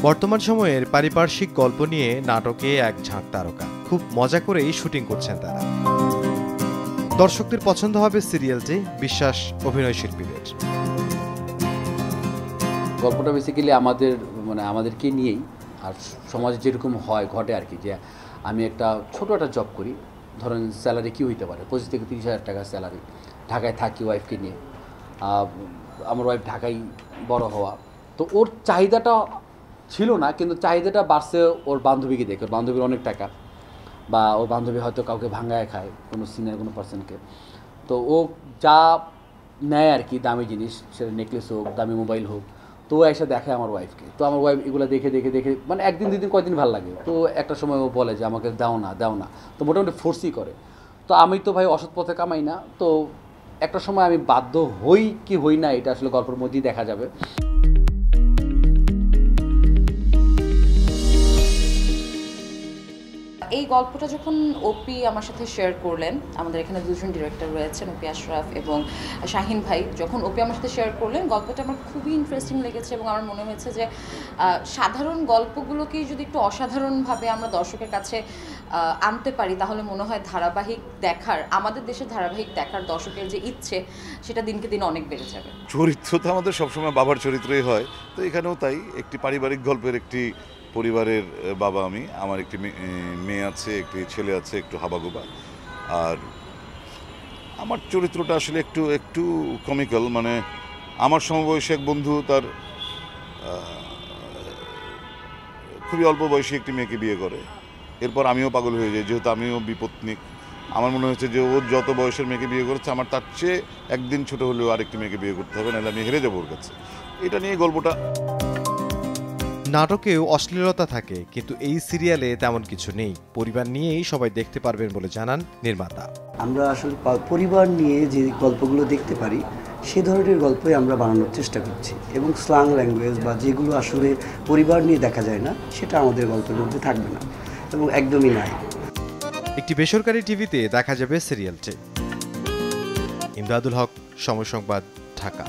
বর্তমান সময়ের পারিপার্শ্বিক গল্প নিয়ে নাটকে এক ঝাঁক তারকা খুব মজা করেই শুটিং করছেন তারা। দর্শকদের পছন্দ হবে সিরিয়ালটি, বিশ্বাস অভিনয় শিল্পীদের। গল্পটা বেসিক্যালি আমাদেরকে নিয়েই, আর সমাজে যেরকম হয় ঘটে আর কি, যে আমি ছোট একটা জব করি, ধরেন স্যালারি কী হইতে পারে 25 থেকে 30,000 টাকা স্যালারি, ঢাকায় থাকি ওয়াইফকে নিয়ে। আমার ওয়াইফ ঢাকায় বড় হওয়া, তো ওর চাহিদাটা ছিল না, কিন্তু চাহিদাটা বাড়ছে ওর বান্ধবীকে দেখে। ওর বান্ধবীর অনেক টাকা, বা ওর বান্ধবী হয়তো কাউকে ভাঙায় খায়, কোনো সিনিয়র কোনো পার্সনকে, তো ও যা নেয় আর কি, দামি জিনিস, সেটা নেকলেস হোক, দামি মোবাইল হোক, তো ও এসে দেখে আমার ওয়াইফকে। তো আমার ওয়াইফ এগুলো দেখে দেখে দেখে মানে একদিন দুদিন কয়েকদিন ভালো লাগে, তো একটা সময় ও বলে যে আমাকে দাও না, তো মোটামুটি ফোর্সই করে। তো আমি তো ভাই অসৎ পথে কামাই না, তো একটা সময় আমি বাধ্য হই কি হই না, এটা আসলে গল্পের মধ্যেই দেখা যাবে। এই গল্পটা যখন ওপি আমার সাথে শেয়ার করলেন, আমাদের এখানে দুজন ডিরেক্টর রয়েছেন, ওপি আশরাফ এবং শাহিন ভাই, যখন ওপি আমার সাথে শেয়ার করলেন, গল্পটা আমার খুবই ইন্টারেস্টিং লেগেছে এবং আমার মনে হয়েছে যে সাধারণ গল্পগুলোকেই যদি একটু অসাধারণভাবে আমরা দর্শকের কাছে আনতে পারি, তাহলে মনে হয় আমাদের দেশের ধারাবাহিক দেখার দর্শকের যে ইচ্ছে, সেটা দিনকে দিন অনেক বেড়ে যাবে। চরিত্র তো আমাদের সবসময় বাবার চরিত্রই হয়, তো এখানেও তাই। একটি পারিবারিক গল্পের একটি পরিবারের বাবা আমি, আমার একটি মেয়ে আছে, একটি ছেলে আছে, একটু হাবাগোবা। আর আমার চরিত্রটা আসলে একটু কমিক্যাল, মানে আমার সমবয়সী এক বন্ধু তার খুবই অল্প বয়সী একটি মেয়েকে বিয়ে করে, এরপর আমিও পাগল হয়ে যাই, যেহেতু আমিও বিপত্নিক। আমার মনে হচ্ছে যে ও যত বয়সের মেয়েকে বিয়ে করেছে, আমার তার চেয়ে একদিন ছোট হলেও আরেকটি মেয়েকে বিয়ে করতে হবে, নাহলে আমি হেরে যাবো ওর কাছে। এটা নিয়ে গল্পটা। নাটকেও অশ্লীলতা থাকে, কিন্তু এই সিরিয়ালে তেমন কিছু নেই। পরিবার নিয়েই সবাই দেখতে পারবেন বলে জানান নির্মাতা। আমরা আসলে পরিবার নিয়ে যে গল্পগুলো দেখতে পারি, সে ধরনের গল্পই আমরা বানানোর চেষ্টা করছি, এবং স্ল্যাং ল্যাঙ্গুয়েজ বা যেগুলো আসলে পরিবার নিয়ে দেখা যায় না, সেটা আমাদের গল্পের মধ্যে থাকবে না, এবং একদমই নাই। একটি বেসরকারি টিভিতে দেখা যাবে সিরিয়ালটি। ইমদাদুল হক, সময় সংবাদ, ঢাকা।